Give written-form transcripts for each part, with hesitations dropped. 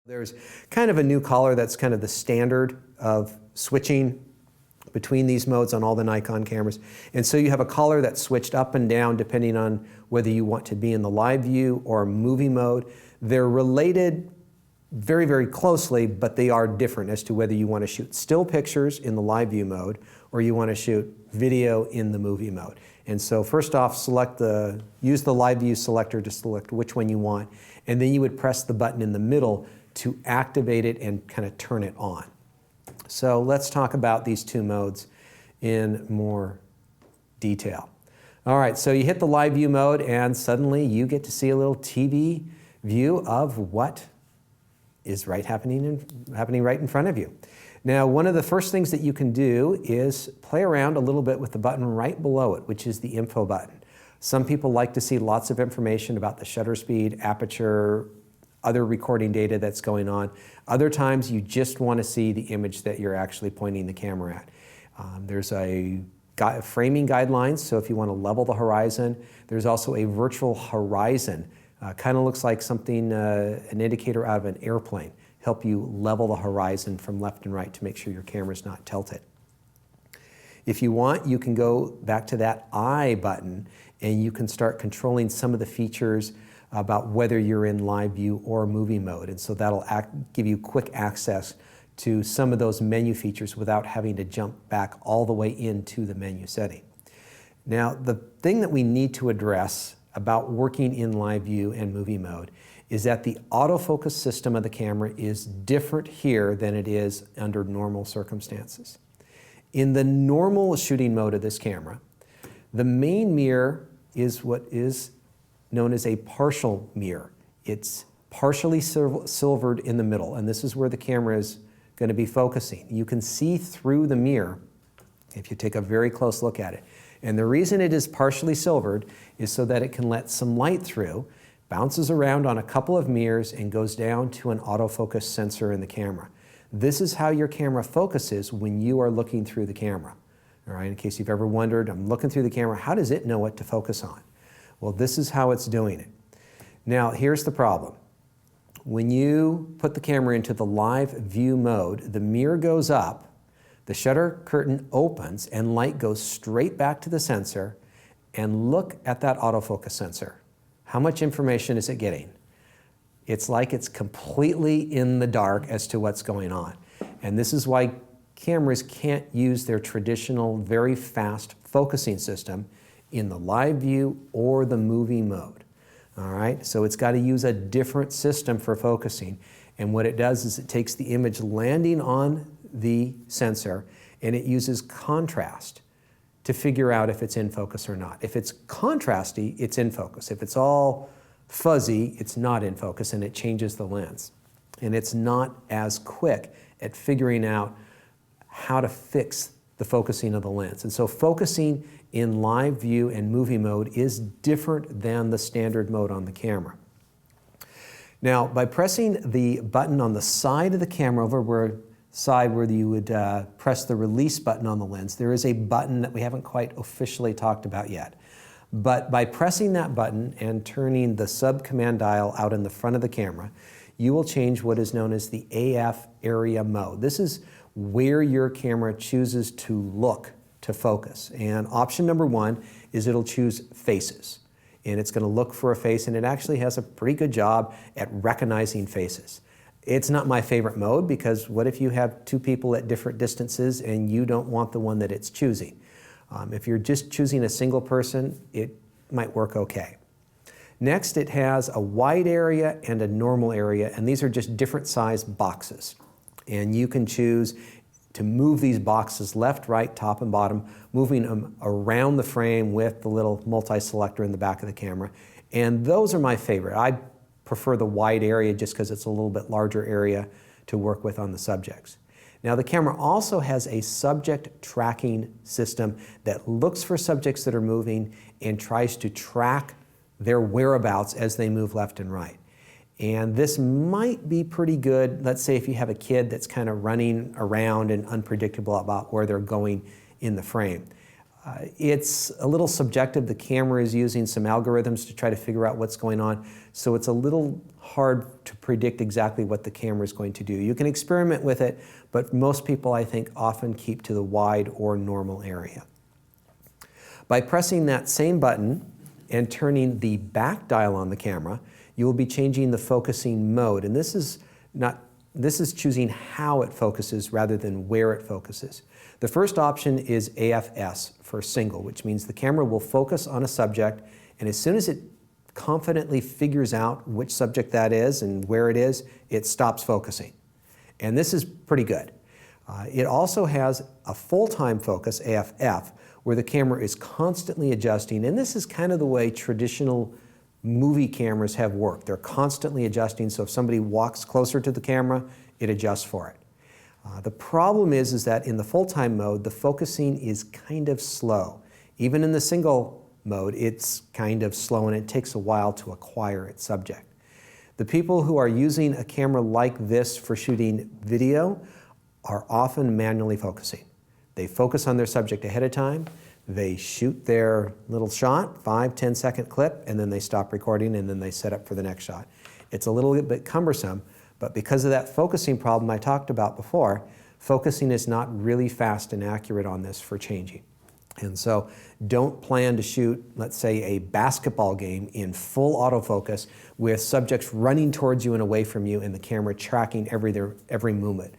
There's kind of a new color that's kind of the standard of switching between these modes on all the Nikon cameras. And so you have a color that's switched up and down depending on whether you want to be in the live view or movie mode. They're related very, very closely, but they are different as to whether you want to shoot still pictures in the live view mode or you want to shoot video in the movie mode. And so first off, use the live view selector to select which one you want, and then you would press the button in the middle to activate it and kind of turn it on. So let's talk about these two modes in more detail. All right, so you hit the live view mode and suddenly you get to see a little TV view of what is happening right in front of you. Now, one of the first things that you can do is play around a little bit with the button right below it, which is the info button. Some people like to see lots of information about the shutter speed, aperture, other recording data that's going on. Other times you just want to see the image that you're actually pointing the camera at. There's a framing guidelines, so if you want to level the horizon. There's also a virtual horizon. Kind of looks like something, an indicator out of an airplane. Help you level the horizon from left and right to make sure your camera's not tilted. If you want, you can go back to that I button and you can start controlling some of the features about whether you're in live view or movie mode. And so that'll give you quick access to some of those menu features without having to jump back all the way into the menu setting. Now, the thing that we need to address about working in live view and movie mode is that the autofocus system of the camera is different here than it is under normal circumstances. In the normal shooting mode of this camera, the main mirror is what is known as a partial mirror. It's partially silvered in the middle, and this is where the camera is going to be focusing. You can see through the mirror if you take a very close look at it. And the reason it is partially silvered is so that it can let some light through, bounces around on a couple of mirrors, and goes down to an autofocus sensor in the camera. This is how your camera focuses when you are looking through the camera. All right, in case you've ever wondered, I'm looking through the camera, how does it know what to focus on? Well, this is how it's doing it. Now, here's the problem. When you put the camera into the live view mode, the mirror goes up, the shutter curtain opens, and light goes straight back to the sensor. And look at that autofocus sensor. How much information is it getting? It's like it's completely in the dark as to what's going on. And this is why cameras can't use their traditional, very fast focusing system in the live view or the movie mode. All right, so it's got to use a different system for focusing. And what it does is it takes the image landing on the sensor and it uses contrast to figure out if it's in focus or not. If it's contrasty, it's in focus. If it's all fuzzy, it's not in focus, and it changes the lens. And it's not as quick at figuring out how to fix the focusing of the lens. And so focusing in live view and movie mode is different than the standard mode on the camera. Now, by pressing the button on the side of the camera over where you would press the release button on the lens, there is a button that we haven't quite officially talked about yet. But by pressing that button and turning the sub-command dial out in the front of the camera, you will change what is known as the AF area mode. This is where your camera chooses to look to focus. And option number one is it'll choose faces. And it's going to look for a face, and it actually has a pretty good job at recognizing faces. It's not my favorite mode because what if you have two people at different distances and you don't want the one that it's choosing? If you're just choosing a single person, it might work okay. Next, it has a wide area and a normal area, and these are just different size boxes. And you can choose to move these boxes left, right, top, and bottom, moving them around the frame with the little multi-selector in the back of the camera. And those are my favorite. I prefer the wide area just because it's a little bit larger area to work with on the subjects. Now, the camera also has a subject tracking system that looks for subjects that are moving and tries to track their whereabouts as they move left and right. And this might be pretty good, let's say if you have a kid that's kind of running around and unpredictable about where they're going in the frame. It's a little subjective. The camera is using some algorithms to try to figure out what's going on, so it's a little hard to predict exactly what the camera is going to do. You can experiment with it, but most people, I think, often keep to the wide or normal area. By pressing that same button and turning the back dial on the camera, you will be changing the focusing mode, and this is choosing how it focuses rather than where it focuses. The first option is AFS for single, which means the camera will focus on a subject, and as soon as it confidently figures out which subject that is and where it is, it stops focusing. And this is pretty good. It also has a full-time focus, AFF, where the camera is constantly adjusting, and this is kind of the way traditional movie cameras have worked. They're constantly adjusting, so if somebody walks closer to the camera, it adjusts for it. The problem is that in the full-time mode, the focusing is kind of slow. Even in the single mode, it's kind of slow and it takes a while to acquire its subject. The people who are using a camera like this for shooting video are often manually focusing. They focus on their subject ahead of time, they shoot their little shot, 5-10 second clip, and then they stop recording and then they set up for the next shot. It's a little bit cumbersome, but because of that focusing problem I talked about before, focusing is not really fast and accurate on this for changing. And so don't plan to shoot, let's say, a basketball game in full autofocus with subjects running towards you and away from you and the camera tracking every movement.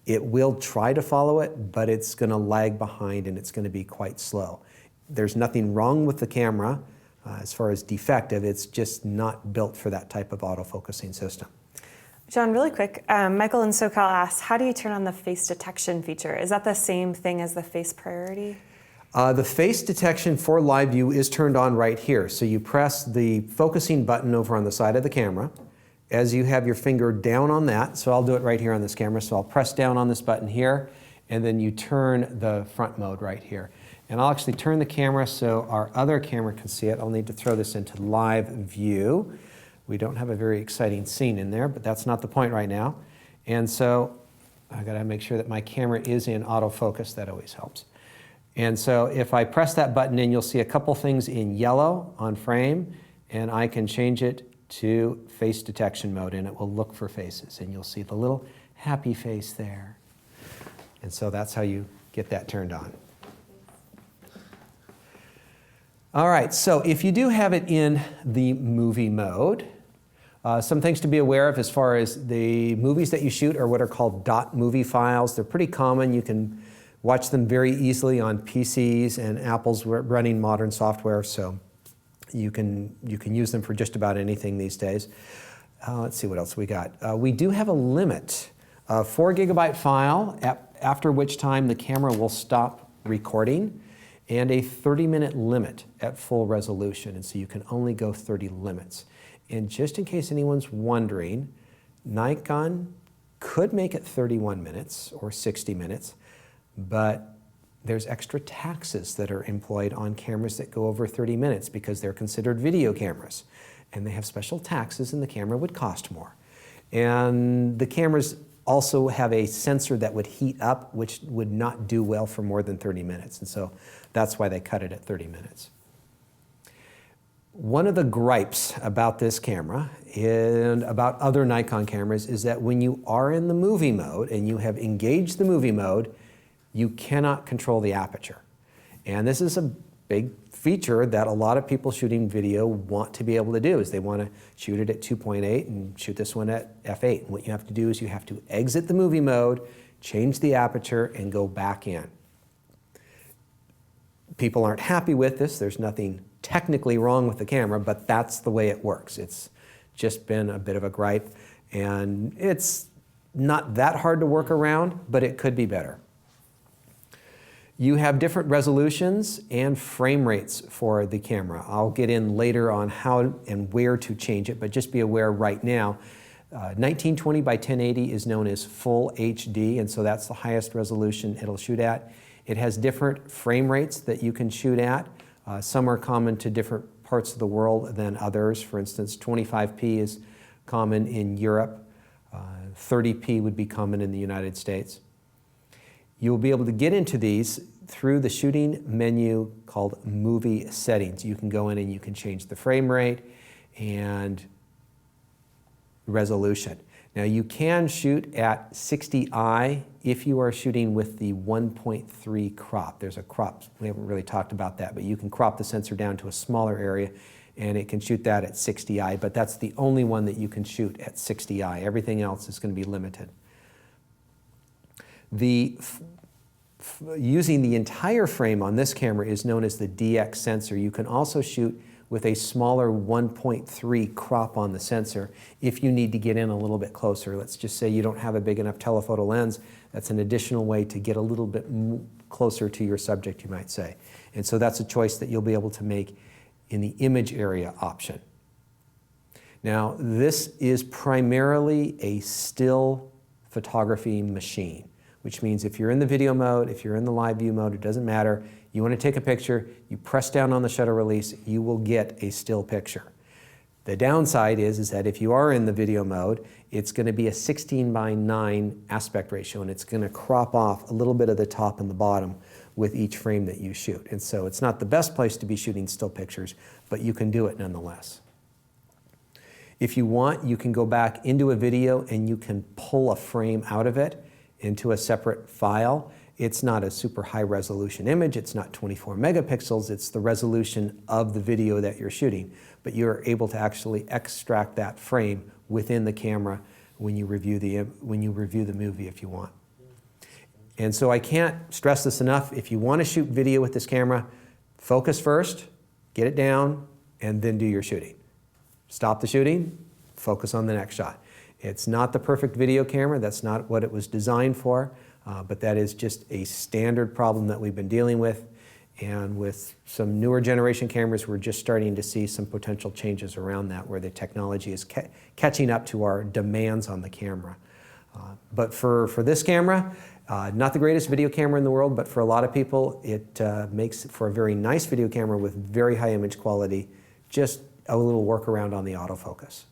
It will try to follow it, but it's going to lag behind and it's going to be quite slow. There's nothing wrong with the camera as far as defective, it's just not built for that type of autofocusing system. John, really quick, Michael in SoCal asks, how do you turn on the face detection feature? Is that the same thing as the face priority? The face detection for live view is turned on right here. So you press the focusing button over on the side of the camera. As you have your finger down on that, so I'll do it right here on this camera, so I'll press down on this button here, and then you turn the front mode right here. And I'll actually turn the camera so our other camera can see it. I'll need to throw this into live view. We don't have a very exciting scene in there, but that's not the point right now. And so I've got to make sure that my camera is in autofocus. That always helps. And so if I press that button in, you'll see a couple things in yellow on frame, and I can change it to face detection mode, and it will look for faces. And you'll see the little happy face there. And so that's how you get that turned on. All right, so if you do have it in the movie mode, some things to be aware of as far as the movies that you shoot are what are called .movie files. They're pretty common. You can watch them very easily on PCs, and Apple's running modern software, so you can use them for just about anything these days. Let's see what else we got. We do have a limit, a 4 gigabyte file, after which time the camera will stop recording, and a 30-minute limit at full resolution, and so you can only go 30 limits. And just in case anyone's wondering, Nikon could make it 31 minutes or 60 minutes, but there's extra taxes that are employed on cameras that go over 30 minutes because they're considered video cameras. And they have special taxes and the camera would cost more. And the cameras also have a sensor that would heat up, which would not do well for more than 30 minutes. And so that's why they cut it at 30 minutes. One of the gripes about this camera and about other Nikon cameras is that when you are in the movie mode and you have engaged the movie mode, you cannot control the aperture. And this is a big feature that a lot of people shooting video want to be able to do, is they want to shoot it at 2.8 and shoot this one at f8. And what you have to do is you have to exit the movie mode, change the aperture, and go back in. People aren't happy with this. There's nothing technically wrong with the camera, but that's the way it works. It's just been a bit of a gripe, and it's not that hard to work around, but it could be better. You have different resolutions and frame rates for the camera. I'll get in later on how and where to change it, but just be aware right now, 1920 by 1080 is known as full HD, and so that's the highest resolution it'll shoot at. It has different frame rates that you can shoot at. Some are common to different parts of the world than others. For instance, 25p is common in Europe. 30p would be common in the United States. You'll be able to get into these through the shooting menu called Movie Settings. You can go in and you can change the frame rate and resolution. Now you can shoot at 60i if you are shooting with the 1.3 crop. There's a crop, we haven't really talked about that, but you can crop the sensor down to a smaller area and it can shoot that at 60i, but that's the only one that you can shoot at 60i. Everything else is going to be limited. Using the entire frame on this camera is known as the DX sensor. You can also shoot with a smaller 1.3 crop on the sensor if you need to get in a little bit closer. Let's just say you don't have a big enough telephoto lens. That's an additional way to get a little bit closer to your subject, you might say. And so that's a choice that you'll be able to make in the image area option. Now, this is primarily a still photography machine, which means if you're in the video mode, if you're in the live view mode, it doesn't matter. You want to take a picture, you press down on the shutter release, you will get a still picture. The downside is that if you are in the video mode, it's going to be a 16:9 aspect ratio, and it's going to crop off a little bit of the top and the bottom with each frame that you shoot. And so it's not the best place to be shooting still pictures, but you can do it nonetheless. If you want, you can go back into a video and you can pull a frame out of it into a separate file. It's not a super high resolution image, it's not 24 megapixels, it's the resolution of the video that you're shooting. But you're able to actually extract that frame within the camera when you review the movie if you want. And so I can't stress this enough. If you want to shoot video with this camera, focus first, get it down, and then do your shooting. Stop the shooting, focus on the next shot. It's not the perfect video camera, that's not what it was designed for, but that is just a standard problem that we've been dealing with. And with some newer generation cameras, we're just starting to see some potential changes around that where the technology is catching up to our demands on the camera. But for this camera, not the greatest video camera in the world, but for a lot of people, it makes for a very nice video camera with very high image quality, just a little workaround on the autofocus.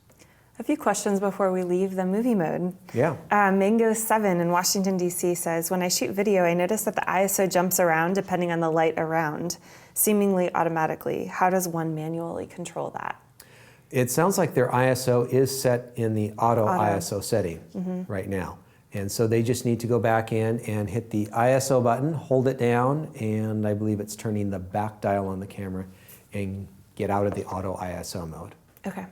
A few questions before we leave the movie mode. Yeah. Mango7 in Washington, D.C. says, when I shoot video, I notice that the ISO jumps around depending on the light around, seemingly automatically. How does one manually control that? It sounds like their ISO is set in the auto ISO setting right now. And so they just need to go back in and hit the ISO button, hold it down, and I believe it's turning the back dial on the camera and get out of the auto ISO mode. Okay.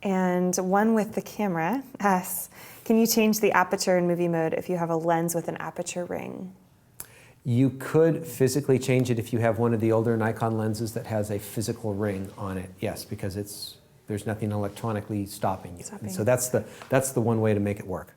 And one with the camera asks, can you change the aperture in movie mode if you have a lens with an aperture ring? You could physically change it if you have one of the older Nikon lenses that has a physical ring on it, yes, because there's nothing electronically stopping you. And so that's the one way to make it work.